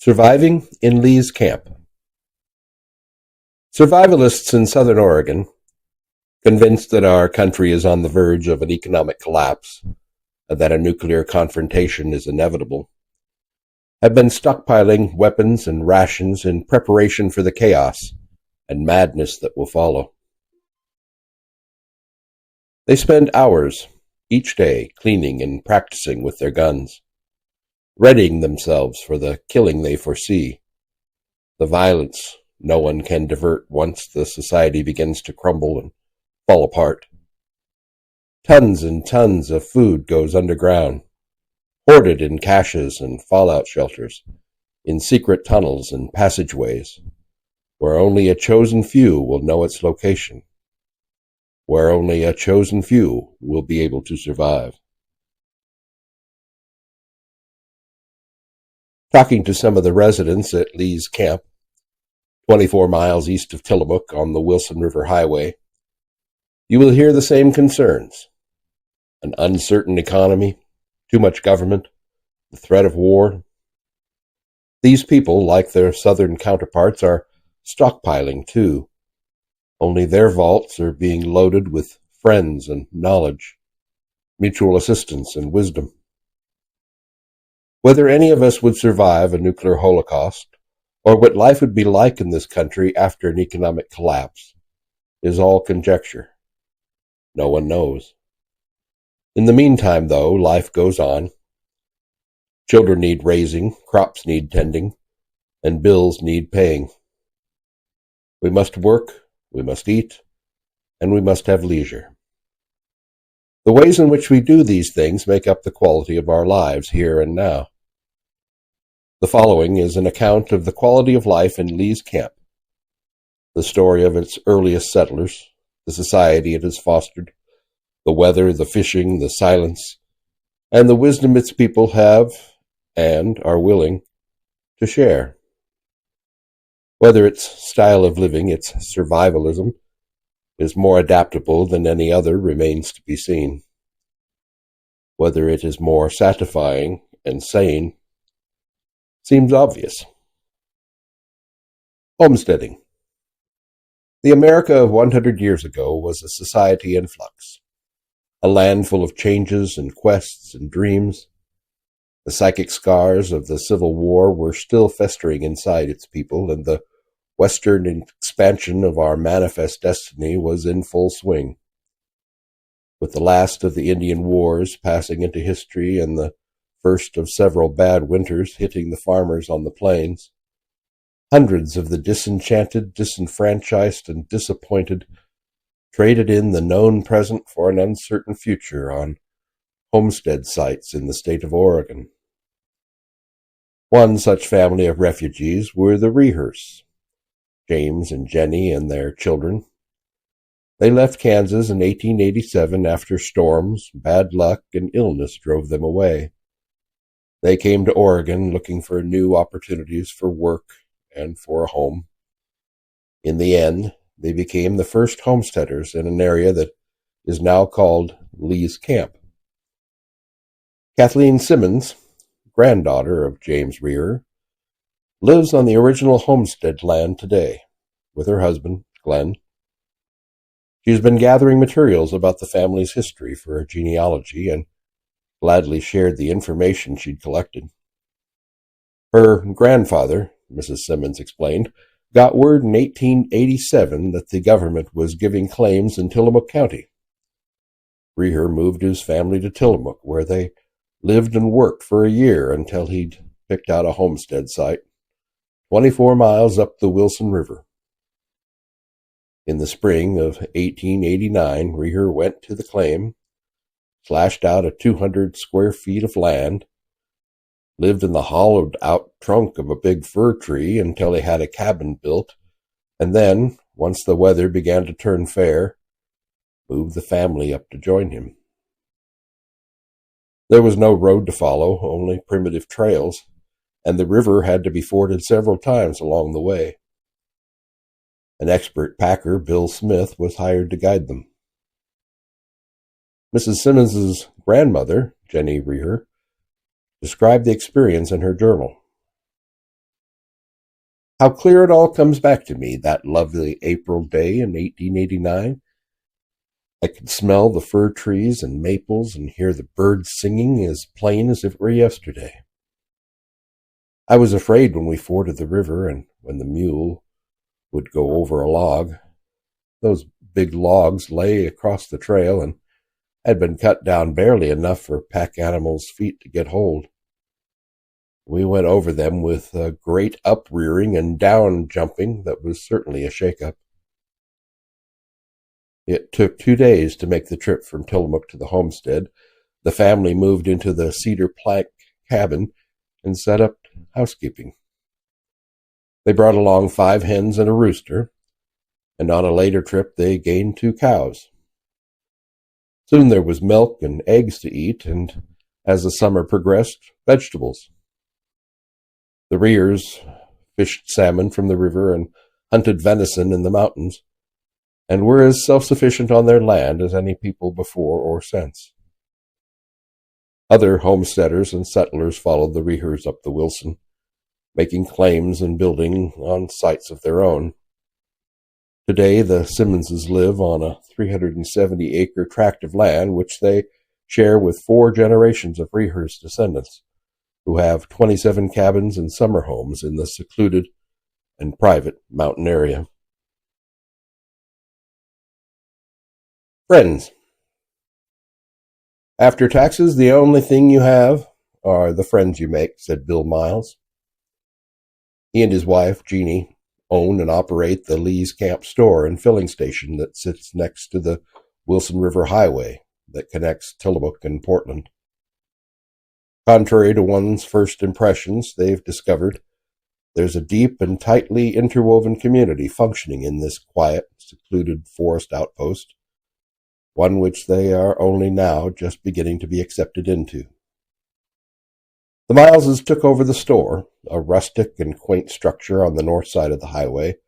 Surviving in Lee's Camp. Survivalists in Southern Oregon, convinced that our country is on the verge of an economic collapse and that a nuclear confrontation is inevitable, have been stockpiling weapons and rations in preparation for the chaos and madness that will follow. They spend hours each day cleaning and practicing with their guns, readying themselves for the killing they foresee, the violence no one can divert once the society begins to crumble and fall apart. Tons and tons of food goes underground, hoarded in caches and fallout shelters, in secret tunnels and passageways, where only a chosen few will know its location, where only a chosen few will be able to survive. Talking to some of the residents at Lee's Camp, 24 miles east of Tillamook on the Wilson River Highway, you will hear the same concerns. An uncertain economy, too much government, the threat of war. These people, like their southern counterparts, are stockpiling too. Only their vaults are being loaded with friends and knowledge, mutual assistance and wisdom. Whether any of us would survive a nuclear holocaust, or what life would be like in this country after an economic collapse, is all conjecture. No one knows. In the meantime, though, life goes on. Children need raising, crops need tending, and bills need paying. We must work, we must eat, and we must have leisure. The ways in which we do these things make up the quality of our lives here and now. The following is an account of the quality of life in Lee's Camp, the story of its earliest settlers, the society it has fostered, the weather, the fishing, the silence, and the wisdom its people have and are willing to share. Whether its style of living, its survivalism, is more adaptable than any other remains to be seen. Whether it is more satisfying and sane seems obvious. Homesteading. The America of 100 years ago was a society in flux, a land full of changes and quests and dreams. The psychic scars of the Civil War were still festering inside its people, and the western expansion of our manifest destiny was in full swing. With the last of the Indian Wars passing into history and the first of several bad winters hitting the farmers on the plains, hundreds of the disenchanted, disenfranchised, and disappointed traded in the known present for an uncertain future on homestead sites in the state of Oregon. One such family of refugees were the Rehers, James and Jenny and their children. They left Kansas in 1887 after storms, bad luck, and illness drove them away. They came to Oregon looking for new opportunities for work and for a home. In the end, they became the first homesteaders in an area that is now called Lee's Camp. Kathleen Simmons, granddaughter of James Reher, lives on the original homestead land today with her husband, Glenn. She's been gathering materials about the family's history for a genealogy and gladly shared the information she'd collected. Her grandfather, Mrs. Simmons explained, got word in 1887 that the government was giving claims in Tillamook County. Reher moved his family to Tillamook, where they lived and worked for a year until he'd picked out a homestead site, 24 miles up the Wilson River. In the spring of 1889, Reher went to the claim, slashed out a 200 square feet of land, lived in the hollowed-out trunk of a big fir tree until he had a cabin built, and then, once the weather began to turn fair, moved the family up to join him. There was no road to follow, only primitive trails, and the river had to be forded several times along the way. An expert packer, Bill Smith, was hired to guide them. Mrs. Simmons's grandmother, Jenny Reher, described the experience in her journal. How clear it all comes back to me, that lovely April day in 1889. I could smell the fir trees and maples and hear the birds singing as plain as if it were yesterday. I was afraid when we forded the river and when the mule would go over a log. Those big logs lay across the trail and had been cut down barely enough for pack animals' feet to get hold. We went over them with a great uprearing and down jumping that was certainly a shake-up. It took 2 days to make the trip from Tillamook to the homestead. The family moved into the cedar plank cabin and set up housekeeping. They brought along 5 hens and a rooster, and on a later trip they gained 2 cows. Soon there was milk and eggs to eat, and as the summer progressed, vegetables. The rears fished salmon from the river and hunted venison in the mountains, and were as self-sufficient on their land as any people before or since. Other homesteaders and settlers followed the Rehers up the Wilson, making claims and building on sites of their own. Today, the Simmonses live on a 370-acre tract of land which they share with 4 generations of Rehers descendants, who have 27 cabins and summer homes in the secluded and private mountain area. Friends. After taxes, the only thing you have are the friends you make, said Bill Miles. He and his wife, Jeannie, own and operate the Lee's Camp store and filling station that sits next to the Wilson River Highway that connects Tillamook and Portland. Contrary to one's first impressions, they've discovered there's a deep and tightly interwoven community functioning in this quiet, secluded forest outpost, one which they are only now just beginning to be accepted into. The Mileses took over the store, a rustic and quaint structure on the north side of the highway.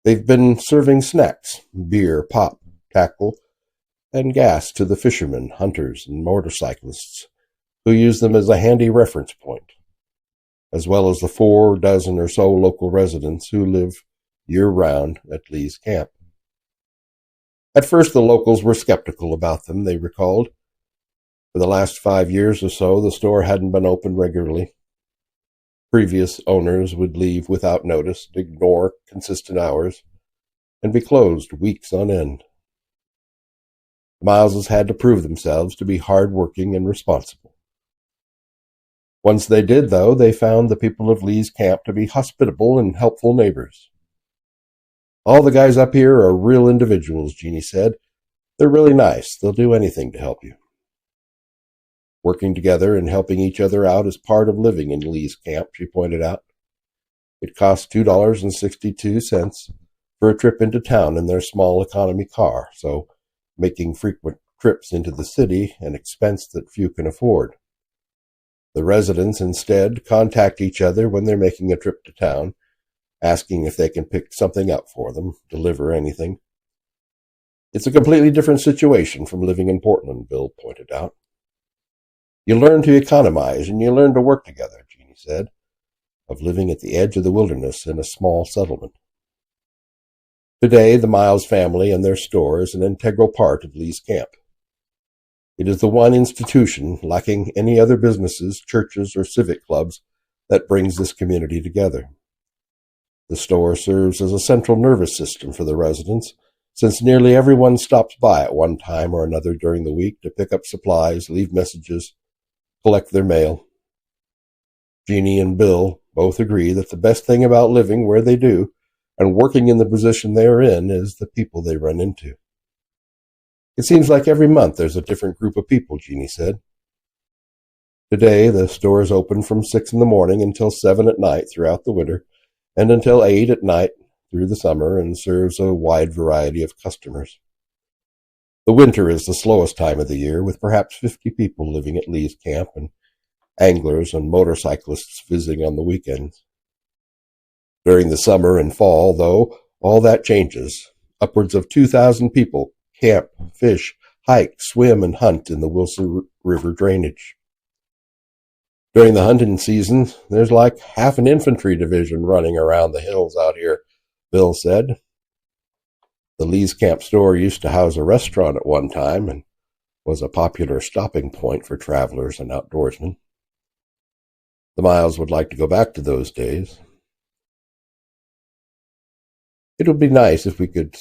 They've been serving snacks, beer, pop, tackle, and gas to the fishermen, hunters, and motorcyclists who use them as a handy reference point, as well as the 4 dozen or so local residents who live year-round at Lee's Camp. At first, the locals were skeptical about them, they recalled. For the last 5 years or so, the store hadn't been open regularly. Previous owners would leave without notice, ignore consistent hours, and be closed weeks on end. The Mileses had to prove themselves to be hard-working and responsible. Once they did, though, they found the people of Lee's Camp to be hospitable and helpful neighbors. All the guys up here are real individuals, Jeannie said. They're really nice. They'll do anything to help you. Working together and helping each other out is part of living in Lee's Camp, she pointed out. It costs $2.62 for a trip into town in their small economy car, so making frequent trips into the city an expense that few can afford. The residents instead contact each other when they're making a trip to town, asking if they can pick something up for them, deliver anything. It's a completely different situation from living in Portland, Bill pointed out. You learn to economize and you learn to work together, Jeannie said, of living at the edge of the wilderness in a small settlement. Today, the Miles family and their store is an integral part of Lee's Camp. It is the one institution, lacking any other businesses, churches, or civic clubs, that brings this community together. The store serves as a central nervous system for the residents, since nearly everyone stops by at one time or another during the week to pick up supplies, leave messages, collect their mail. Jeannie and Bill both agree that the best thing about living where they do and working in the position they are in is the people they run into. It seems like every month there's a different group of people, Jeannie said. Today, the store is open from 6 in the morning until 7 at night throughout the winter, and until 8 at night through the summer, and serves a wide variety of customers. The winter is the slowest time of the year, with perhaps 50 people living at Lee's Camp and anglers and motorcyclists visiting on the weekends. During the summer and fall, though, all that changes. Upwards of 2,000 people camp, fish, hike, swim, and hunt in the Wilson River drainage. During the hunting season, there's like half an infantry division running around the hills out here, Bill said. The Lee's Camp store used to house a restaurant at one time and was a popular stopping point for travelers and outdoorsmen. The Miles would like to go back to those days. It would be nice if we could be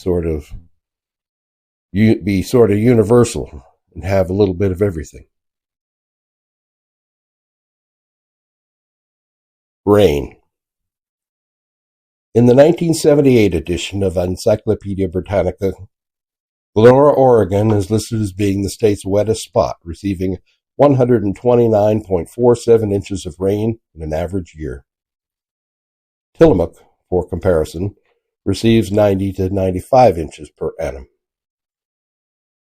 sort of universal and have a little bit of everything. Rain. In the 1978 edition of Encyclopedia Britannica, Glenora, Oregon is listed as being the state's wettest spot, receiving 129.47 inches of rain in an average year. Tillamook, for comparison, receives 90 to 95 inches per annum.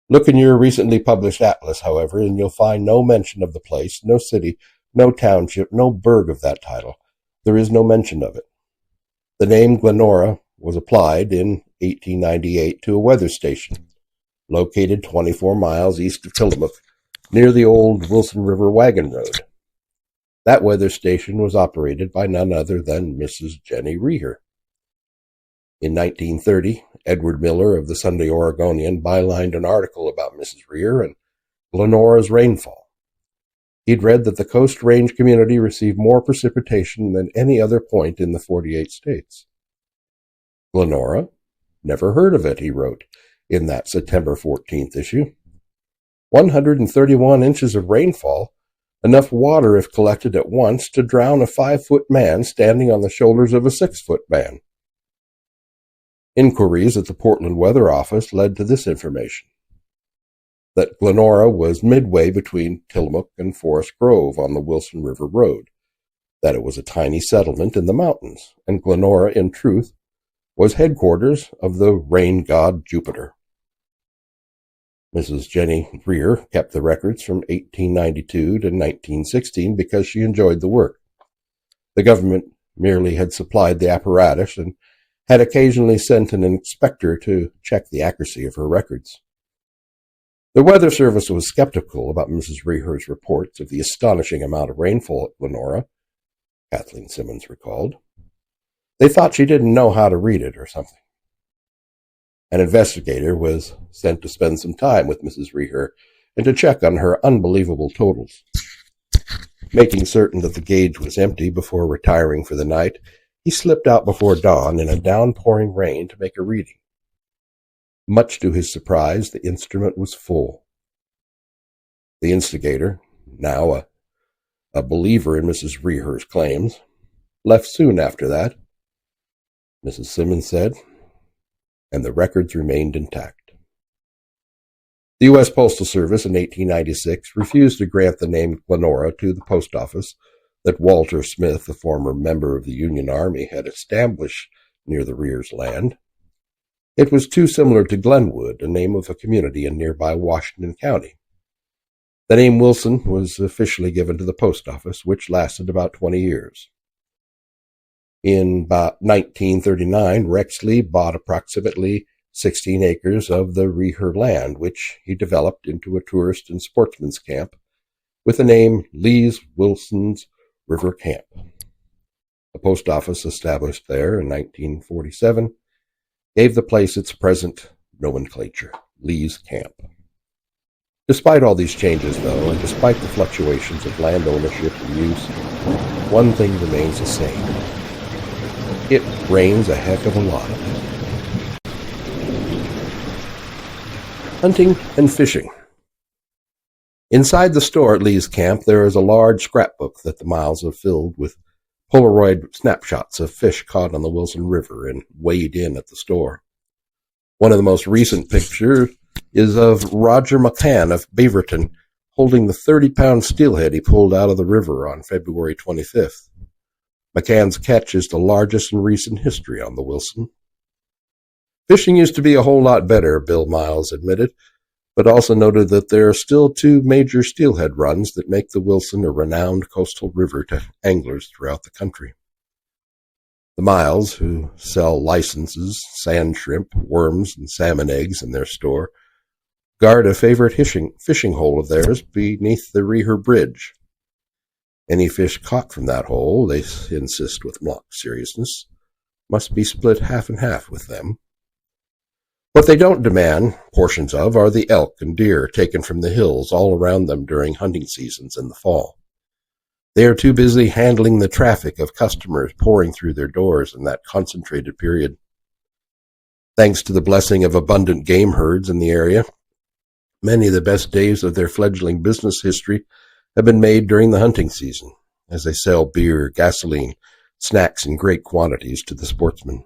Look in your recently published atlas, however, and you'll find no mention of the place, no city, no township, no burg of that title. There is no mention of it. The name Glenora was applied in 1898 to a weather station located 24 miles east of Tillamook near the old Wilson River Wagon Road. That weather station was operated by none other than Mrs. Jenny Reher. In 1930, Edward Miller of the Sunday Oregonian bylined an article about Mrs. Reher and Glenora's rainfall. He'd read that the Coast Range community received more precipitation than any other point in the 48 states. Glenora? Never heard of it, he wrote in that September 14th issue. 131 inches of rainfall, enough water if collected at once to drown a 5-foot man standing on the shoulders of a 6-foot man. Inquiries at the Portland Weather Office led to this information: that Glenora was midway between Tillamook and Forest Grove on the Wilson River Road, that it was a tiny settlement in the mountains, and Glenora, in truth, was headquarters of the rain god Jupiter. Mrs. Jenny Reher kept the records from 1892 to 1916 because she enjoyed the work. The government merely had supplied the apparatus and had occasionally sent an inspector to check the accuracy of her records. The Weather Service was skeptical about Mrs. Reher's reports of the astonishing amount of rainfall at Glenora, Kathleen Simmons recalled. They thought she didn't know how to read it or something. An investigator was sent to spend some time with Mrs. Reher and to check on her unbelievable totals. Making certain that the gauge was empty before retiring for the night, he slipped out before dawn in a downpouring rain to make a reading. Much to his surprise, the instrument was full. The instigator, now a believer in Mrs. Reher's claims, left soon after that, Mrs. Simmons said, and the records remained intact. The U.S. Postal Service in 1896 refused to grant the name Glenora to the post office that Walter Smith, the former member of the Union Army, had established near the Reher's land. It was too similar to Glenwood, a name of a community in nearby Washington County. The name Wilson was officially given to the post office, which lasted about 20 years. In about 1939, Rex Lee bought approximately 16 acres of the Reher land, which he developed into a tourist and sportsman's camp with the name Lee's Wilson's River Camp. The post office established there in 1947 gave the place its present nomenclature, Lee's Camp. Despite all these changes, though, and despite the fluctuations of land ownership and use, one thing remains the same. It rains a heck of a lot. Hunting and fishing. Inside the store at Lee's Camp, there is a large scrapbook that the Miles have filled with Polaroid snapshots of fish caught on the Wilson River and weighed in at the store. One of the most recent pictures is of Roger McCann of Beaverton holding the 30-pound steelhead he pulled out of the river on February 25th. McCann's catch is the largest in recent history on the Wilson. Fishing used to be a whole lot better, Bill Miles admitted, but also noted that there are still 2 major steelhead runs that make the Wilson a renowned coastal river to anglers throughout the country. The Miles, who sell licenses, sand shrimp, worms, and salmon eggs in their store, guard a favorite fishing hole of theirs beneath the Reher Bridge. Any fish caught from that hole, they insist with mock seriousness, must be split half and half with them. What they don't demand portions of are the elk and deer taken from the hills all around them during hunting seasons in the fall. They are too busy handling the traffic of customers pouring through their doors in that concentrated period. Thanks to the blessing of abundant game herds in the area, many of the best days of their fledgling business history have been made during the hunting season, as they sell beer, gasoline, snacks in great quantities to the sportsmen.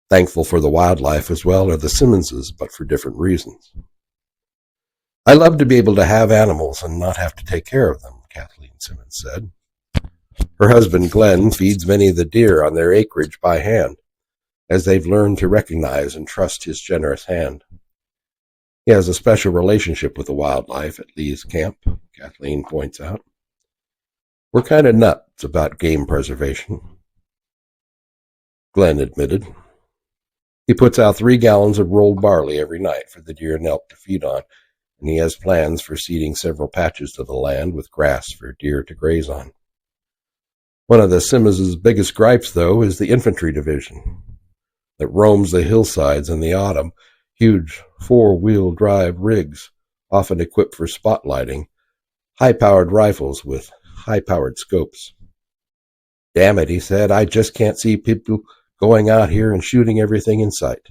Thankful for the wildlife as well are the Simmonses, but for different reasons. I love to be able to have animals and not have to take care of them, Kathleen Simmons said. Her husband, Glenn, feeds many of the deer on their acreage by hand, as they've learned to recognize and trust his generous hand. He has a special relationship with the wildlife at Lee's camp, Kathleen points out. We're kind of nuts about game preservation, Glenn admitted. He puts out 3 gallons of rolled barley every night for the deer and elk to feed on, and he has plans for seeding several patches of the land with grass for deer to graze on. One of the Simmons' biggest gripes, though, is the infantry division that roams the hillsides in the autumn, huge 4-wheel drive rigs, often equipped for spotlighting, high-powered rifles with high-powered scopes. Damn it, he said, I just can't see people going out here and shooting everything in sight.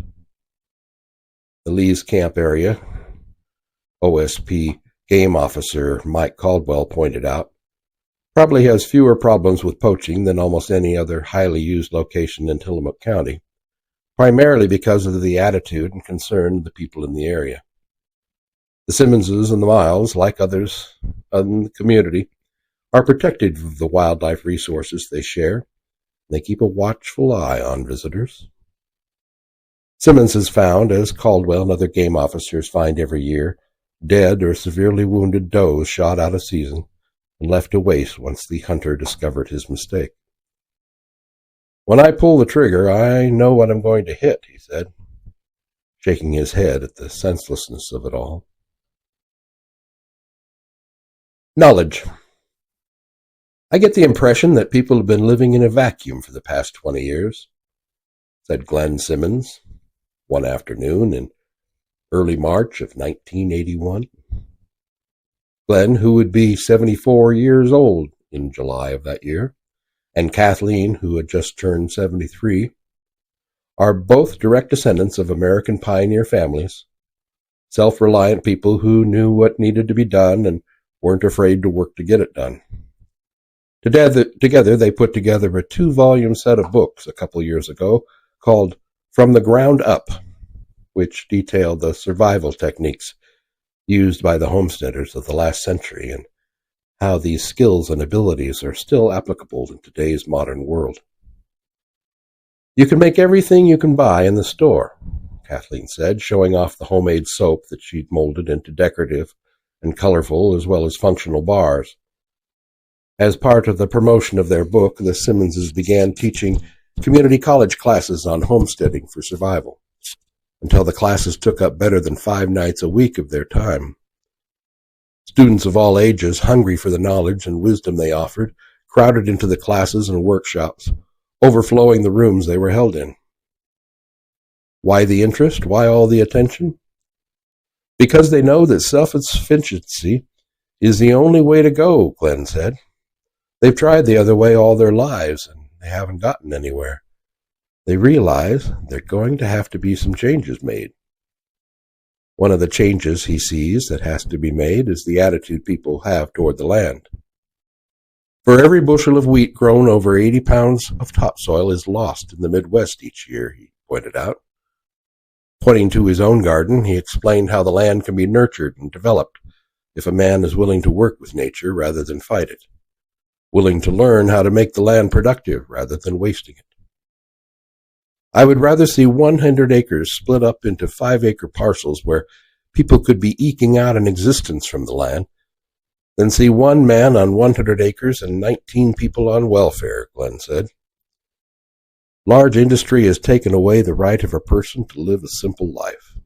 The Lee's camp area, OSP game officer Mike Caldwell pointed out, probably has fewer problems with poaching than almost any other highly used location in Tillamook County, primarily because of the attitude and concern of the people in the area. The Simmonses and the Miles, like others in the community, are protective of the wildlife resources they share. They keep a watchful eye on visitors. Simmons has found, as Caldwell and other game officers find every year, dead or severely wounded does shot out of season and left to waste once the hunter discovered his mistake. When I pull the trigger, I know what I'm going to hit, he said, shaking his head at the senselessness of it all. Knowledge. I get the impression that people have been living in a vacuum for the past 20 years, said Glenn Simmons one afternoon in early March of 1981. Glenn, who would be 74 years old in July of that year, and Kathleen, who had just turned 73, are both direct descendants of American pioneer families, self-reliant people who knew what needed to be done and weren't afraid to work to get it done. Together, they put together a 2-volume set of books a couple years ago called From the Ground Up, which detailed the survival techniques used by the homesteaders of the last century and how these skills and abilities are still applicable in today's modern world. You can make everything you can buy in the store, Kathleen said, showing off the homemade soap that she'd molded into decorative and colorful as well as functional bars. As part of the promotion of their book, the Simmonses began teaching community college classes on homesteading for survival, until the classes took up better than 5 nights a week of their time. Students of all ages, hungry for the knowledge and wisdom they offered, crowded into the classes and workshops, overflowing the rooms they were held in. Why the interest? Why all the attention? Because they know that self-sufficiency is the only way to go, Glenn said. They've tried the other way all their lives, and they haven't gotten anywhere. They realize there's going to have to be some changes made. One of the changes he sees that has to be made is the attitude people have toward the land. For every bushel of wheat grown, over 80 pounds of topsoil is lost in the Midwest each year, he pointed out. Pointing to his own garden, he explained how the land can be nurtured and developed if a man is willing to work with nature rather than fight it, willing to learn how to make the land productive rather than wasting it. I would rather see 100 acres split up into 5-acre parcels where people could be eking out an existence from the land than see one man on 100 acres and 19 people on welfare, Glenn said. Large industry has taken away the right of a person to live a simple life.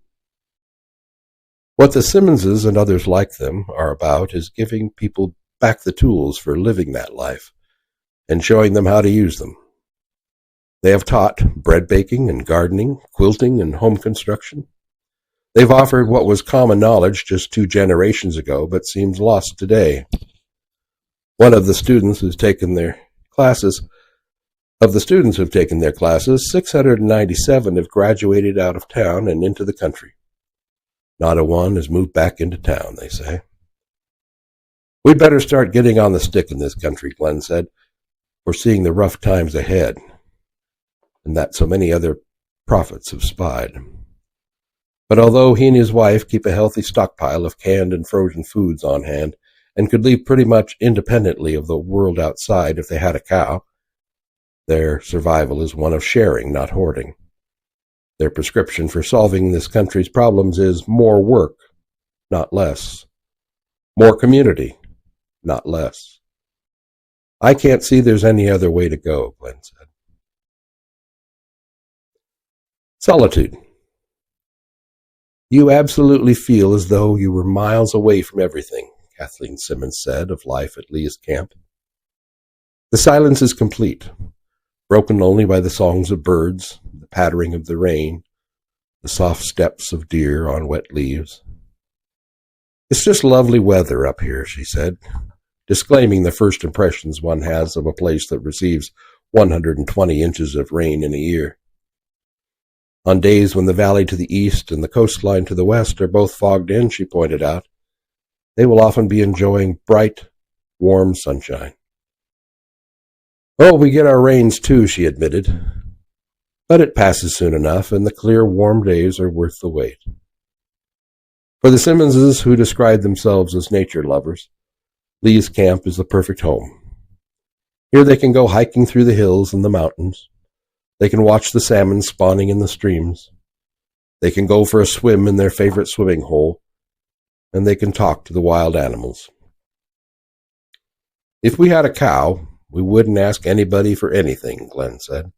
What the Simmonses and others like them are about is giving people back the tools for living that life and showing them how to use them. They have taught bread baking and gardening, quilting and home construction. They've offered what was common knowledge just 2 generations ago, but seems lost today. One of the students who's taken their classes, 697 have graduated out of town and into the country. Not a one has moved back into town, they say. We'd better start getting on the stick in this country, Glenn said. We're seeing the rough times ahead, and that so many other prophets have spied. But although he and his wife keep a healthy stockpile of canned and frozen foods on hand and could live pretty much independently of the world outside if they had a cow, their survival is one of sharing, not hoarding. Their prescription for solving this country's problems is more work, not less. More community, not less. I can't see there's any other way to go, Glenn said. Solitude. You absolutely feel as though you were miles away from everything, Kathleen Simmons said of life at Lee's camp. The silence is complete, broken only by the songs of birds, the pattering of the rain, the soft steps of deer on wet leaves. It's just lovely weather up here, she said, disclaiming the first impressions one has of a place that receives 120 inches of rain in a year. On days when the valley to the east and the coastline to the west are both fogged in, she pointed out, they will often be enjoying bright, warm sunshine. Oh, we get our rains too, she admitted. But it passes soon enough, and the clear, warm days are worth the wait. For the Simmonses, who describe themselves as nature lovers, Lee's camp is the perfect home. Here they can go hiking through the hills and the mountains. They can watch the salmon spawning in the streams. They can go for a swim in their favorite swimming hole, and they can talk to the wild animals. If we had a cow, we wouldn't ask anybody for anything, Glenn said.